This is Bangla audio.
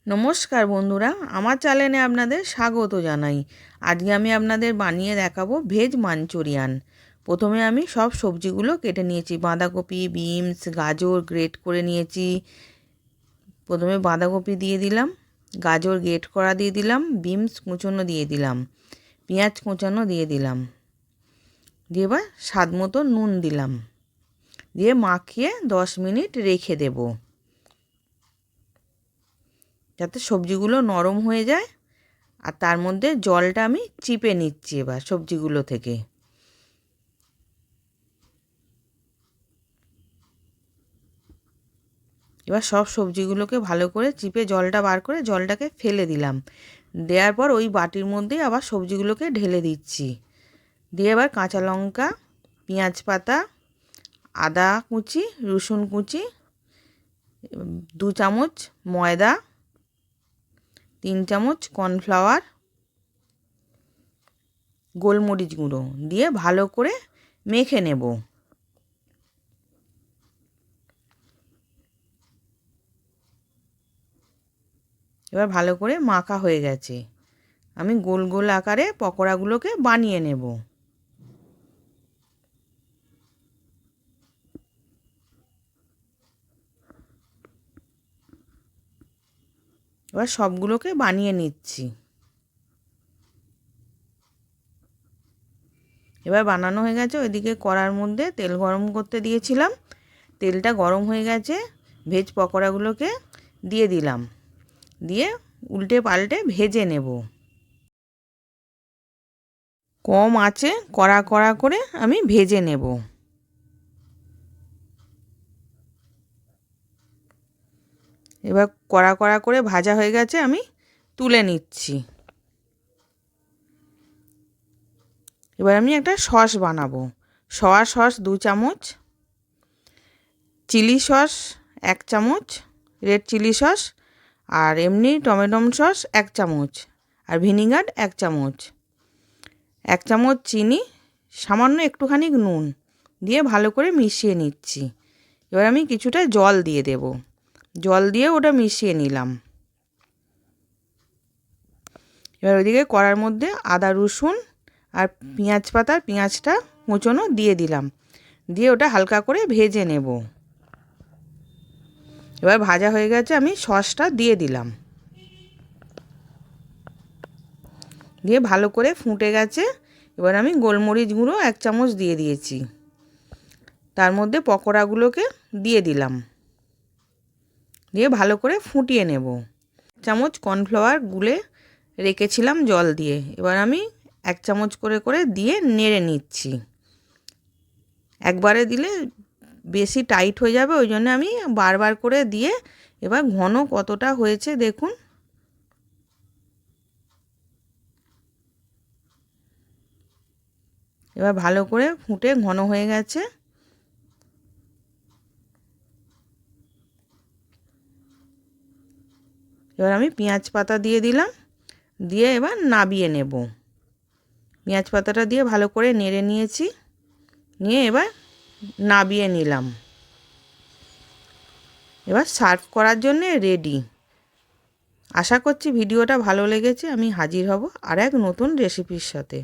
নমস্কার বন্ধুরা, আমার চ্যানেলে আপনাদের স্বাগত জানাই। আজকে আমি আপনাদের বানিয়ে দেখাবো ভেজ মাঞ্চুরিয়ান। প্রথমে আমি সব সবজিগুলো কেটে নিয়েছি। বাঁধাকপি, বিনস, গাজর গ্রেট করে নিয়েছি। প্রথমে বাঁধাকপি দিয়ে দিলাম, গাজর গ্রেট করা দিয়ে দিলাম, বিনস কুচনো দিয়ে দিলাম, পেঁয়াজ কুচানো দিয়ে দিলাম, দিয়ে এবার স্বাদ মতো নুন দিলাম, দিয়ে মাখিয়ে 10 মিনিট রেখে দেবো যাতে সবজিগুলো নরম হয়ে যায়। আর তার মধ্যে জলটা আমি চিপে নিচ্ছি এবার সবজিগুলো থেকে। এবার সব সবজিগুলোকে ভালো করে চিপে জলটা বার করে জলটাকে ফেলে দিলাম। দেওয়ার পর ওই বাটির মধ্যেই আবার সবজিগুলোকে ঢেলে দিচ্ছি। দিয়ে এবার কাঁচা লঙ্কা, পেঁয়াজ পাতা, আদা কুচি, রসুন কুচি, 2 চামচ ময়দা, 3 চামচ কর্নফ্লাওয়ার, গোলমরিচ গুঁড়ো দিয়ে ভালো করে মেখে নেব। এবার ভালো করে মাখা হয়ে গেছে। আমি গোল গোল আকারে পকোড়াগুলোকে বানিয়ে নেব। এবার সবগুলোকে বানিয়ে নিচ্ছি। এবার বানানো হয়ে গেছে। ওইদিকে কড়ার মধ্যে তেল গরম করতে দিয়েছিলাম। তেলটা গরম হয়ে গেছে, ভেজ পকোড়াগুলোকে দিয়ে দিলাম, দিয়ে উল্টে পাল্টে ভেজে নেব। কম আঁচে কড়া কড়া করে আমি ভেজে নেব। এবার কড়া কড়া করে ভাজা হয়ে গেছে, আমি তুলে নিচ্ছি। এবার আমি একটা সস বানাবো। সয়া সস 2 চামচ, চিলি সস 1 চামচ, রেড চিলি সস, আর এমনি টমেটো সস 1 চামচ, আর ভিনিগার 1 চামচ, 1 চামচ চিনি, সামান্য একটুখানি নুন দিয়ে ভালো করে মিশিয়ে নিচ্ছি। এবার আমি কিছুটা জল দিয়ে দেব। জল দিয়ে ওটা মিশিয়ে নিলাম। এবার ওইদিকে কড়ার মধ্যে আদা রসুন আর পেঁয়াজ পাতার পেঁয়াজটা কুচনো দিয়ে দিলাম, দিয়ে ওটা হালকা করে ভেজে নেব। এবার ভাজা হয়ে গেছে, আমি সসটা দিয়ে দিলাম, দিয়ে ভালো করে ফুটে গেছে। এবার আমি গোলমরিচ গুঁড়ো 1 চামচ দিয়ে দিয়েছি। তার মধ্যে পকোড়াগুলোকে দিয়ে দিলাম, দিয়ে ভালো করে ফুটিয়ে নেব। 1 চামচ কর্নফ্লাওয়ার গুলে রেখেছিলাম জল দিয়ে। এবার আমি 1 চামচ করে করে দিয়ে নেড়ে নিচ্ছি। একবারে দিলে বেশি টাইট হয়ে যাবে, ওই জন্য আমি বারবার করে দিয়ে এবার ঘন কতটা হয়েছে দেখুন। এবার ভালো করে ফুটে ঘন হয়ে গেছে। এবার আমি পেঁয়াজ পাতা দিয়ে দিলাম, দিয়ে এবার নাবিয়ে নেব। পেঁয়াজ পাতাটা দিয়ে ভালো করে নেড়ে নিয়েছি, নিয়ে এবার নাবিয়ে নিলাম। এবার সার্ভ করার জন্য রেডি। আশা করছি ভিডিওটা ভালো লেগেছে। আমি হাজির হব আর এক নতুন রেসিপির সাথে।